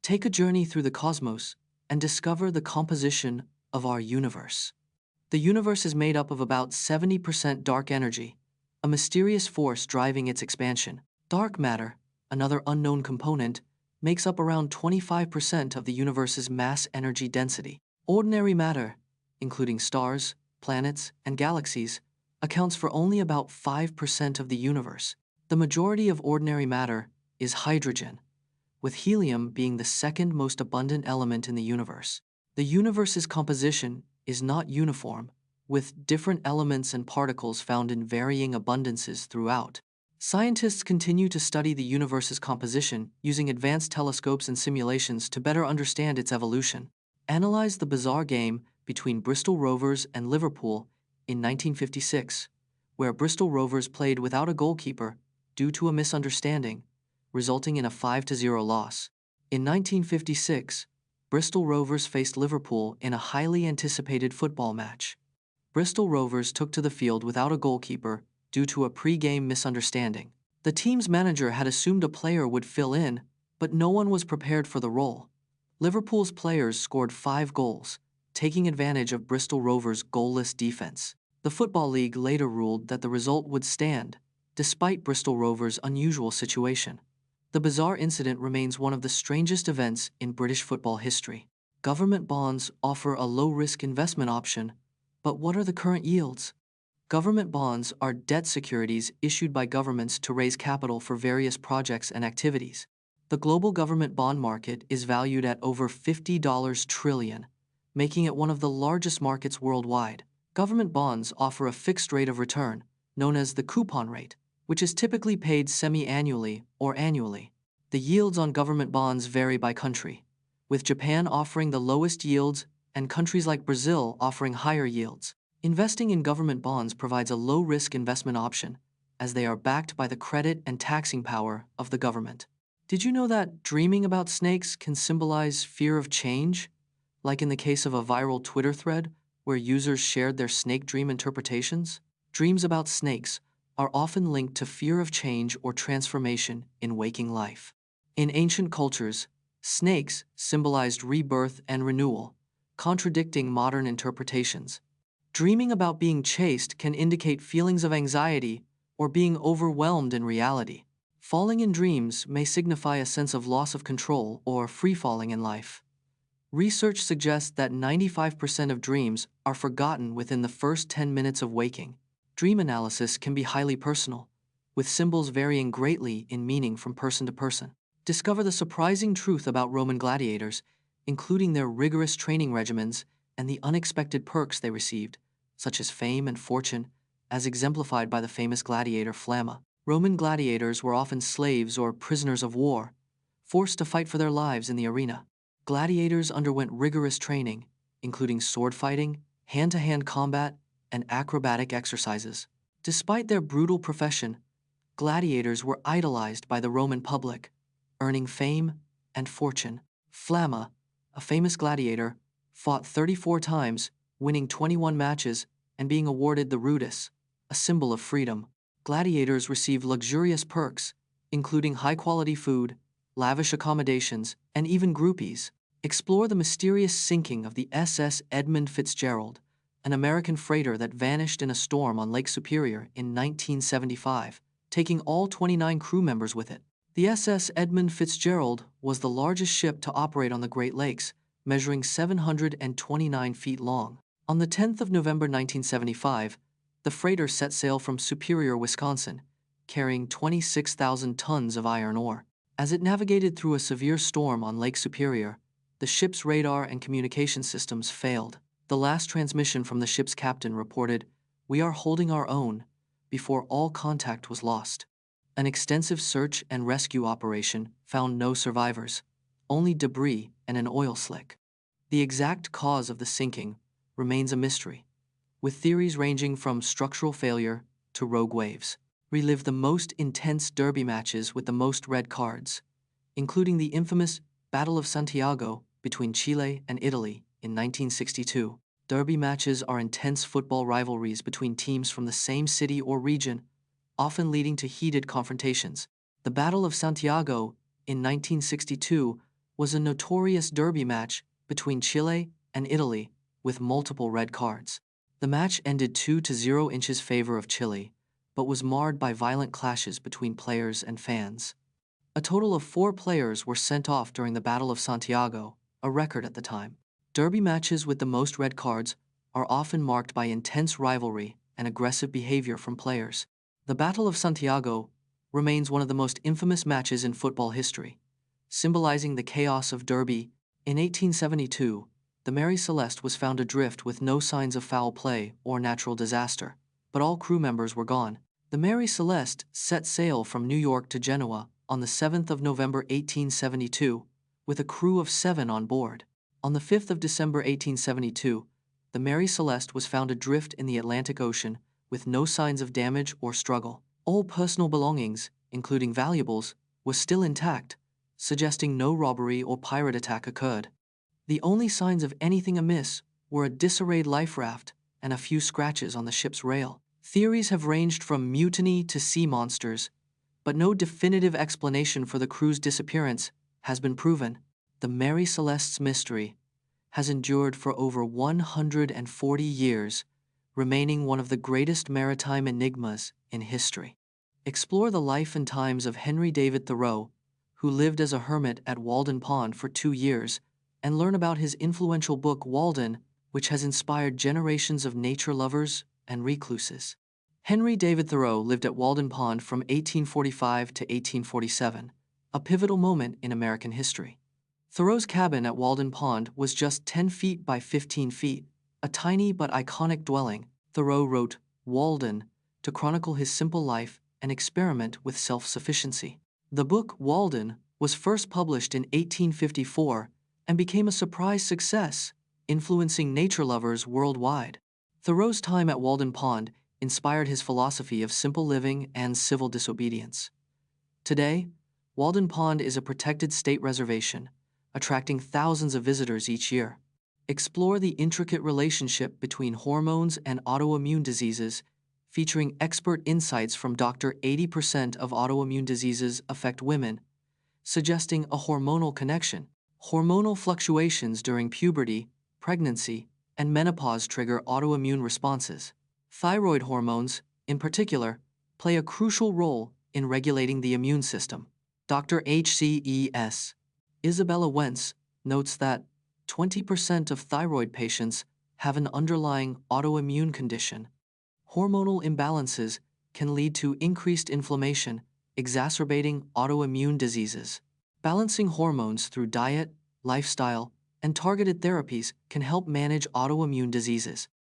Take a journey through the cosmos and discover the composition of our universe. The universe is made up of about 70% dark energy, a mysterious force driving its expansion. Dark matter, another unknown component, makes up around 25% of the universe's mass energy density. Ordinary matter, including stars, planets, and galaxies, accounts for only about 5% of the universe. The majority of ordinary matter is hydrogen, with helium being the second most abundant element in the universe. The universe's composition is not uniform, with different elements and particles found in varying abundances throughout. Scientists continue to study the universe's composition using advanced telescopes and simulations to better understand its evolution. Analyze the bizarre game between Bristol Rovers and Liverpool in 1956, where Bristol Rovers played without a goalkeeper due to a misunderstanding, resulting in a 5-0 loss. In 1956, Bristol Rovers faced Liverpool in a highly anticipated football match. Bristol Rovers took to the field without a goalkeeper due to a pre-game misunderstanding. The team's manager had assumed a player would fill in, but no one was prepared for the role. Liverpool's players scored 5 goals, taking advantage of Bristol Rovers' goalless defense. The Football League later ruled that the result would stand, despite Bristol Rovers' unusual situation. The bizarre incident remains one of the strangest events in British football history. Government bonds offer a low-risk investment option, but what are the current yields? Government bonds are debt securities issued by governments to raise capital for various projects and activities. The global government bond market is valued at over $50 trillion, making it one of the largest markets worldwide. Government bonds offer a fixed rate of return, known as the coupon rate, which is typically paid semi-annually or annually. The yields on government bonds vary by country, with Japan offering the lowest yields and countries like Brazil offering higher yields. Investing in government bonds provides a low-risk investment option, as they are backed by the credit and taxing power of the government. Did you know that dreaming about snakes can symbolize fear of change? Like in the case of a viral Twitter thread where users shared their snake dream interpretations? Dreams about snakes are often linked to fear of change or transformation in waking life. In ancient cultures, snakes symbolized rebirth and renewal, contradicting modern interpretations. Dreaming about being chased can indicate feelings of anxiety or being overwhelmed in reality. Falling in dreams may signify a sense of loss of control or free-falling in life. Research suggests that 95% of dreams are forgotten within the first 10 minutes of waking. Dream analysis can be highly personal, with symbols varying greatly in meaning from person to person. Discover the surprising truth about Roman gladiators, including their rigorous training regimens and the unexpected perks they received, such as fame and fortune, as exemplified by the famous gladiator Flamma. Roman gladiators were often slaves or prisoners of war, forced to fight for their lives in the arena. Gladiators underwent rigorous training, including sword fighting, hand-to-hand combat, and acrobatic exercises. Despite their brutal profession, gladiators were idolized by the Roman public, earning fame and fortune. Flamma, a famous gladiator, fought 34 times, winning 21 matches and being awarded the Rudis, a symbol of freedom. Gladiators received luxurious perks, including high-quality food, lavish accommodations, and even groupies. Explore the mysterious sinking of the SS Edmund Fitzgerald, an American freighter that vanished in a storm on Lake Superior in 1975, taking all 29 crew members with it. The SS Edmund Fitzgerald was the largest ship to operate on the Great Lakes, measuring 729 feet long. On the 10th of November 1975, the freighter set sail from Superior, Wisconsin, carrying 26,000 tons of iron ore. As it navigated through a severe storm on Lake Superior, the ship's radar and communication systems failed. The last transmission from the ship's captain reported, "We are holding our own," before all contact was lost. An extensive search and rescue operation found no survivors, only debris and an oil slick. The exact cause of the sinking remains a mystery, with theories ranging from structural failure to rogue waves. Relive the most intense derby matches with the most red cards, including the infamous Battle of Santiago between Chile and Italy in 1962. Derby matches are intense football rivalries between teams from the same city or region, often leading to heated confrontations. The Battle of Santiago in 1962 was a notorious derby match between Chile and Italy with multiple red cards. The match ended 2-0 in favor of Chile, but was marred by violent clashes between players and fans. A total of 4 players were sent off during the Battle of Santiago, a record at the time. Derby matches with the most red cards are often marked by intense rivalry and aggressive behavior from players. The Battle of Santiago remains one of the most infamous matches in football history, symbolizing the chaos of derby. In 1872, the Mary Celeste was found adrift with no signs of foul play or natural disaster, but all crew members were gone. The Mary Celeste set sail from New York to Genoa on the 7th of November 1872, with a crew of 7 on board. On the 5th of December 1872, the Mary Celeste was found adrift in the Atlantic Ocean with no signs of damage or struggle. All personal belongings, including valuables, were still intact, suggesting no robbery or pirate attack occurred. The only signs of anything amiss were a disarrayed life raft and a few scratches on the ship's rail. Theories have ranged from mutiny to sea monsters, but no definitive explanation for the crew's disappearance has been proven. The Mary Celeste's mystery has endured for over 140 years, remaining one of the greatest maritime enigmas in history. Explore the life and times of Henry David Thoreau, who lived as a hermit at Walden Pond for 2 years, and learn about his influential book Walden, which has inspired generations of nature lovers and recluses. Henry David Thoreau lived at Walden Pond from 1845 to 1847, a pivotal moment in American history. Thoreau's cabin at Walden Pond was just 10 feet by 15 feet, a tiny but iconic dwelling. Thoreau wrote Walden to chronicle his simple life and experiment with self-sufficiency. The book Walden was first published in 1854 and became a surprise success, influencing nature lovers worldwide. Thoreau's time at Walden Pond inspired his philosophy of simple living and civil disobedience. Today, Walden Pond is a protected state reservation, attracting thousands of visitors each year. Explore the intricate relationship between hormones and autoimmune diseases, featuring expert insights from Dr. 80% of autoimmune diseases affect women, suggesting a hormonal connection. Hormonal fluctuations during puberty, pregnancy, and menopause trigger autoimmune responses. Thyroid hormones, in particular, play a crucial role in regulating the immune system. Dr. H.C.E.S. Isabella Wentz notes that 20% of thyroid patients have an underlying autoimmune condition. Hormonal imbalances can lead to increased inflammation, exacerbating autoimmune diseases. Balancing hormones through diet, lifestyle, and targeted therapies can help manage autoimmune diseases.